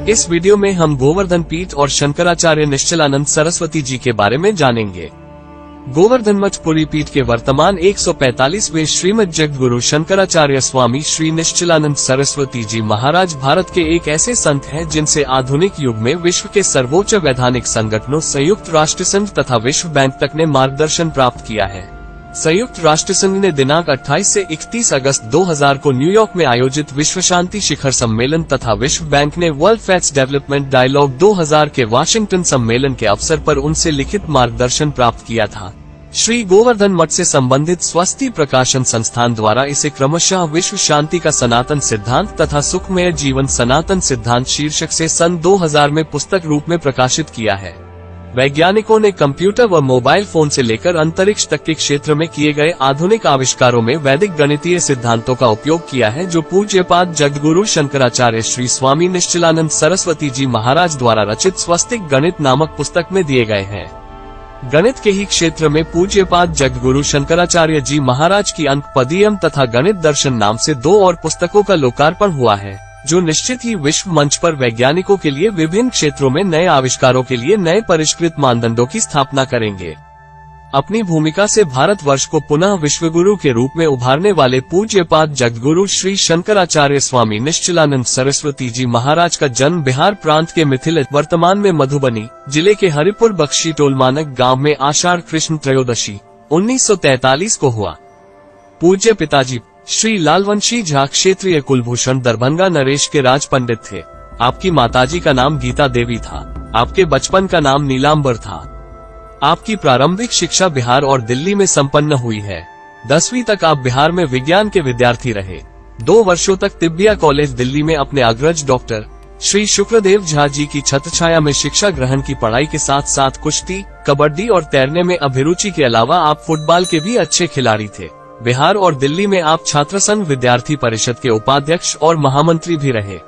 इस वीडियो में हम गोवर्धन पीठ और शंकराचार्य निश्चलानंद सरस्वती जी के बारे में जानेंगे। गोवर्धन मठ पुरी पीठ के वर्तमान 145वें श्रीमद जगद्गुरु शंकराचार्य स्वामी श्री निश्चलानंद सरस्वती जी महाराज भारत के एक ऐसे संत हैं जिनसे आधुनिक युग में विश्व के सर्वोच्च वैधानिक संगठनों संयुक्त राष्ट्र संघ तथा विश्व बैंक तक ने मार्गदर्शन प्राप्त किया है। संयुक्त राष्ट्र संघ ने दिनांक 28 से 31 अगस्त 2000 को न्यूयॉर्क में आयोजित विश्व शांति शिखर सम्मेलन तथा विश्व बैंक ने वर्ल्ड फैट्स डेवलपमेंट डायलॉग 2000 के वाशिंगटन सम्मेलन के अवसर पर उनसे लिखित मार्गदर्शन प्राप्त किया था। श्री गोवर्धन मठ से संबंधित स्वस्ति प्रकाशन संस्थान द्वारा इसे क्रमशः विश्व शांति का सनातन सिद्धांत तथा सुखमय जीवन सनातन सिद्धांत शीर्षक से सन 2000 में पुस्तक रूप में प्रकाशित किया है। वैज्ञानिकों ने कंप्यूटर व मोबाइल फोन से लेकर अंतरिक्ष तक के क्षेत्र में किए गए आधुनिक आविष्कारों में वैदिक गणितीय सिद्धांतों का उपयोग किया है, जो पूज्यपाद जगद्गुरु शंकराचार्य श्री स्वामी निश्चलानंद सरस्वती जी महाराज द्वारा रचित स्वस्तिक गणित नामक पुस्तक में दिए गए हैं। गणित के ही क्षेत्र में पूज्यपाद जगद्गुरु शंकराचार्य जी महाराज की अंकपदीयम तथा गणित दर्शन नाम से 2 और पुस्तकों का लोकार्पण हुआ है, जो निश्चित ही विश्व मंच पर वैज्ञानिकों के लिए विभिन्न क्षेत्रों में नए आविष्कारों के लिए नए परिष्कृत मानदंडों की स्थापना करेंगे। अपनी भूमिका से भारतवर्ष को पुनः विश्वगुरु के रूप में उभारने वाले पूज्यपाद जगद्गुरु श्री शंकराचार्य स्वामी निश्चलानंद सरस्वती जी महाराज का जन्म बिहार प्रांत के मिथिला वर्तमान में मधुबनी जिले के हरिपुर बख्शी टोलमानक गांव में आषाढ़ कृष्ण त्रयोदशी 1943 को हुआ। पूज्य पिताजी श्री लालवंशी झा क्षेत्रीय कुलभूषण दरभंगा नरेश के राज पंडित थे। आपकी माताजी का नाम गीता देवी था। आपके बचपन का नाम नीलांबर था। आपकी प्रारंभिक शिक्षा बिहार और दिल्ली में संपन्न हुई है। 10वीं तक आप बिहार में विज्ञान के विद्यार्थी रहे। 2 वर्षों तक तिब्बिया कॉलेज दिल्ली में अपने अग्रज डॉक्टर श्री शुक्रदेव झा जी की छत्रछाया में शिक्षा ग्रहण की पढ़ाई के साथ साथ कुश्ती, कबड्डी और तैरने में अभिरुचि के अलावा आप फुटबॉल के भी अच्छे खिलाड़ी थे। बिहार और दिल्ली में आप छात्र संघ विद्यार्थी परिषद के उपाध्यक्ष और महामंत्री भी रहे।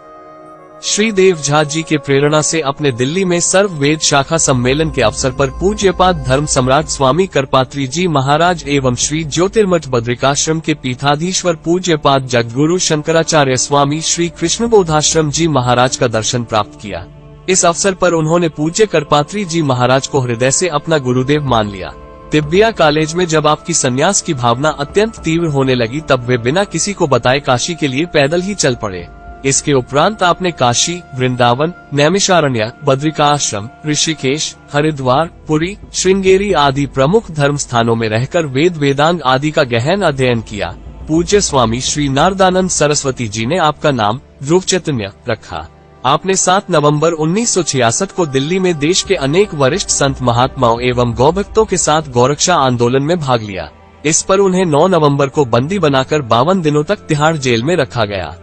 श्री देव झा जी के प्रेरणा से अपने दिल्ली में सर्व वेद शाखा सम्मेलन के अवसर पर पूज्यपाद धर्म सम्राट स्वामी करपात्री जी महाराज एवं श्री ज्योतिर्मठ बद्रिकाश्रम के पीठाधीश्वर पूज्यपाद जगद्गुरु शंकराचार्य स्वामी श्री कृष्णबोधाश्रम जी महाराज का दर्शन प्राप्त किया। इस अवसर पर उन्होंने पूज्य करपात्री जी महाराज को हृदय से अपना गुरुदेव मान लिया। तिब्बिया कॉलेज में जब आपकी संन्यास की भावना अत्यंत तीव्र होने लगी, तब वे बिना किसी को बताए काशी के लिए पैदल ही चल पड़े। इसके उपरांत आपने काशी, वृंदावन, नैमिषारण्य, बद्रिकाश्रम, ऋषिकेश, हरिद्वार, पुरी, श्रृंगेरी आदि प्रमुख धर्म स्थानों में रहकर वेद वेदांग आदि का गहन अध्ययन किया। पूज्य स्वामी श्री नारदानंद सरस्वती जी ने आपका नाम ध्रुव चैतन्य रखा। आपने 7 नवंबर 1966 को दिल्ली में देश के अनेक वरिष्ठ संत महात्माओं एवं गौभक्तों के साथ गौरक्षा आंदोलन में भाग लिया। इस पर उन्हें 9 नवंबर को बंदी बनाकर 52 दिनों तक तिहाड़ जेल में रखा गया।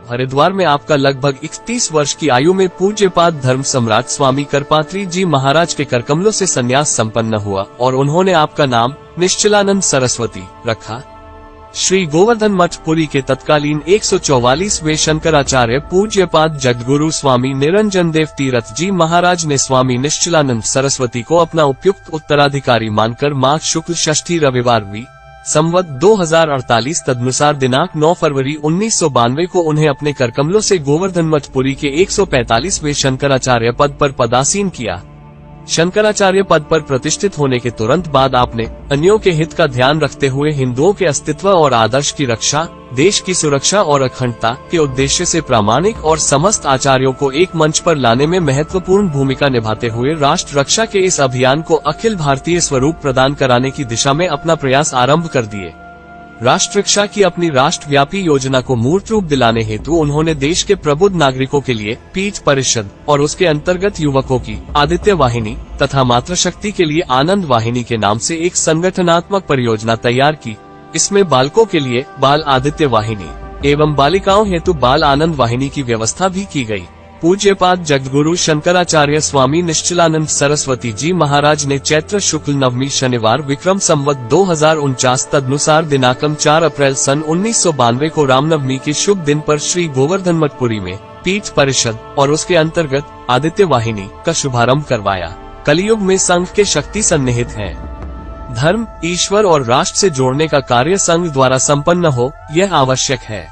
हरिद्वार में आपका लगभग 31 वर्ष की आयु में पूज्यपाद धर्म सम्राट स्वामी करपात्री जी महाराज के करकमलों से संन्यास संपन्न हुआ और उन्होंने आपका नाम निश्चलानंद सरस्वती रखा। श्री गोवर्धन मठ पुरी के तत्कालीन 144वें शंकराचार्य पूज्यपाद जगद्गुरु स्वामी निरंजन देव तीरथ जी महाराज ने स्वामी निश्चलानंद सरस्वती को अपना उपयुक्त उत्तराधिकारी मानकर माघ शुक्ल षष्ठी रविवार संवत 2048 तदनुसार दिनांक 9 फरवरी 1992 को उन्हें अपने करकमलों से गोवर्धन मठ पुरी के 145वें शंकराचार्य पद पर पदासीन किया। शंकराचार्य पद पर प्रतिष्ठित होने के तुरंत बाद आपने अन्यों के हित का ध्यान रखते हुए हिंदुओं के अस्तित्व और आदर्श की रक्षा, देश की सुरक्षा और अखंडता के उद्देश्य से प्रामाणिक और समस्त आचार्यों को एक मंच पर लाने में महत्वपूर्ण भूमिका निभाते हुए राष्ट्र रक्षा के इस अभियान को अखिल भारतीय स्वरूप प्रदान कराने की दिशा में अपना प्रयास आरंभ कर दिए। राष्ट्र रक्षा की अपनी राष्ट्रव्यापी योजना को मूर्त रूप दिलाने हेतु उन्होंने देश के प्रबुद्ध नागरिकों के लिए पीठ परिषद और उसके अंतर्गत युवकों की आदित्य वाहिनी तथा मातृशक्ति के लिए आनंद वाहिनी के नाम से एक संगठनात्मक परियोजना तैयार की। इसमें बालकों के लिए बाल आदित्य वाहिनी एवं बालिकाओं हेतु बाल आनंद वाहिनी की व्यवस्था भी की गई। पूज्यपाद जगद्गुरु शंकराचार्य स्वामी निश्चलानंद सरस्वती जी महाराज ने चैत्र शुक्ल नवमी शनिवार विक्रम संवत 2049 तदनुसार दिनांक 4 अप्रैल सन 1992 को रामनवमी के शुभ दिन पर श्री गोवर्धन मठ पुरी में पीठ परिषद और उसके अंतर्गत आदित्य वाहिनी का शुभारंभ करवाया। कलियुग में संघ के शक्ति सन्निहित हैं। धर्म, ईश्वर और राष्ट्र से जोड़ने का कार्य संघ द्वारा संपन्न हो, यह आवश्यक है।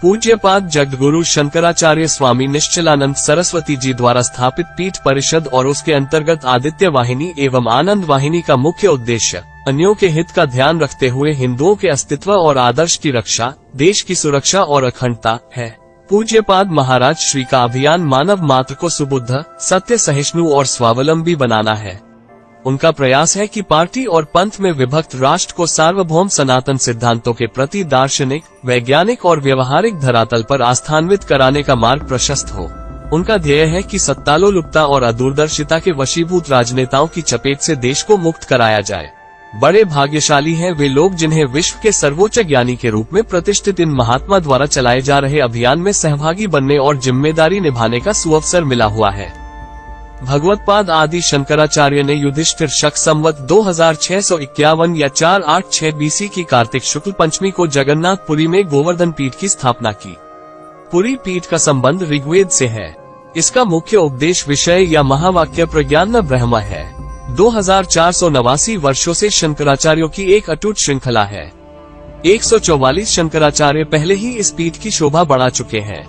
पूज्यपाद जगद्गुरु शंकराचार्य स्वामी निश्चलानंद सरस्वती जी द्वारा स्थापित पीठ परिषद और उसके अंतर्गत आदित्य वाहिनी एवं आनंद वाहिनी का मुख्य उद्देश्य अन्यों के हित का ध्यान रखते हुए हिंदुओं के अस्तित्व और आदर्श की रक्षा, देश की सुरक्षा और अखंडता है। पूज्यपाद महाराज श्री का अभियान मानव मात्र को सुबुद्ध, सत्य सहिष्णु और स्वावलंबी बनाना है। उनका प्रयास है कि पार्टी और पंथ में विभक्त राष्ट्र को सार्वभौम सनातन सिद्धांतों के प्रति दार्शनिक, वैज्ञानिक और व्यवहारिक धरातल पर आस्थान्वित कराने का मार्ग प्रशस्त हो। उनका ध्येय है कि सत्तालोलुपता और अदूरदर्शिता के वशीभूत राजनेताओं की चपेट से देश को मुक्त कराया जाए। बड़े भाग्यशाली हैं वे लोग जिन्हें विश्व के सर्वोच्च ज्ञानी के रूप में प्रतिष्ठित इन महात्मा द्वारा चलाए जा रहे अभियान में सहभागी बनने और जिम्मेदारी निभाने का सुअवसर मिला हुआ है। भगवत्पाद आदि शंकराचार्य ने युधिष्ठिर शक संवत 2651 या 486 BC की कार्तिक शुक्ल पंचमी को जगन्नाथपुरी में गोवर्धन पीठ की स्थापना की। पुरी पीठ का संबंध ऋग्वेद से है। इसका मुख्य उपदेश विषय या महावाक्य प्रज्ञान ब्रह्म है। 2489 वर्षों से शंकराचार्यों की एक अटूट श्रृंखला है। 144 शंकराचार्य पहले ही इस पीठ की शोभा बढ़ा चुके हैं।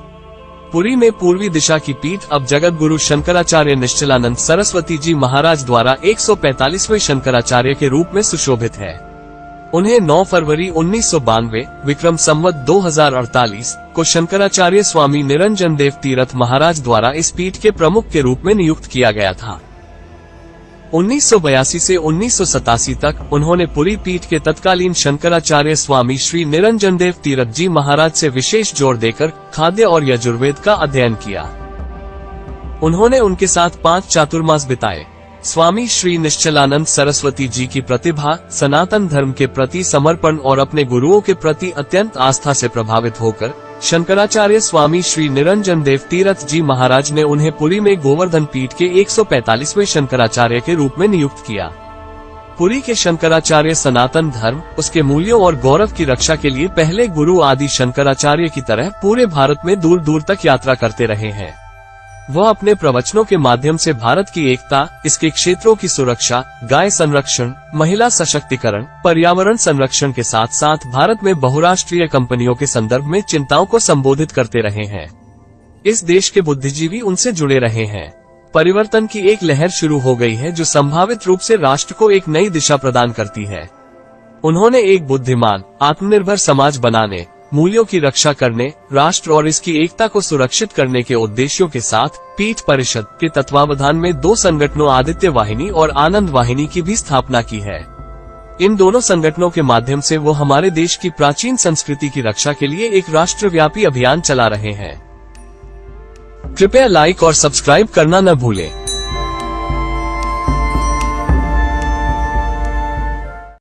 पुरी में पूर्वी दिशा की पीठ अब जगत गुरु शंकराचार्य निश्चलानंद सरस्वती जी महाराज द्वारा 145वें शंकराचार्य के रूप में सुशोभित है। उन्हें 9 फरवरी 1992 विक्रम संवत 2048 को शंकराचार्य स्वामी निरंजन देव तीरथ महाराज द्वारा इस पीठ के प्रमुख के रूप में नियुक्त किया गया था। 1982 से 1987 तक उन्होंने पुरी पीठ के तत्कालीन शंकराचार्य स्वामी श्री निरंजन देव तीरथ जी महाराज से विशेष जोर देकर खाद्य और यजुर्वेद का अध्ययन किया। उन्होंने उनके साथ 5 चातुर्मास बिताए। स्वामी श्री निश्चलानंद सरस्वती जी की प्रतिभा, सनातन धर्म के प्रति समर्पण और अपने गुरुओं के प्रति अत्यंत आस्था से प्रभावित होकर शंकराचार्य स्वामी श्री निरंजन देव तीरथ जी महाराज ने उन्हें पुरी में गोवर्धन पीठ के 145वें शंकराचार्य के रूप में नियुक्त किया। पुरी के शंकराचार्य सनातन धर्म, उसके मूल्यों और गौरव की रक्षा के लिए पहले गुरु आदि शंकराचार्य की तरह पूरे भारत में दूर दूर तक यात्रा करते रहे हैं। वह अपने प्रवचनों के माध्यम से भारत की एकता, इसके क्षेत्रों की सुरक्षा, गाय संरक्षण, महिला सशक्तिकरण, पर्यावरण संरक्षण के साथ साथ भारत में बहुराष्ट्रीय कंपनियों के संदर्भ में चिंताओं को संबोधित करते रहे हैं। इस देश के बुद्धिजीवी उनसे जुड़े रहे हैं। परिवर्तन की एक लहर शुरू हो गई है जो संभावित रूप से राष्ट्र को एक नई दिशा प्रदान करती है। उन्होंने एक बुद्धिमान, आत्मनिर्भर समाज बनाने, मूल्यों की रक्षा करने, राष्ट्र और इसकी एकता को सुरक्षित करने के उद्देश्यों के साथ पीठ परिषद के तत्वावधान में 2 संगठनों आदित्य वाहिनी और आनंद वाहिनी की भी स्थापना की है। इन दोनों संगठनों के माध्यम से वो हमारे देश की प्राचीन संस्कृति की रक्षा के लिए एक राष्ट्रव्यापी अभियान चला रहे हैं। कृपया लाइक और सब्सक्राइब करना न भूलें।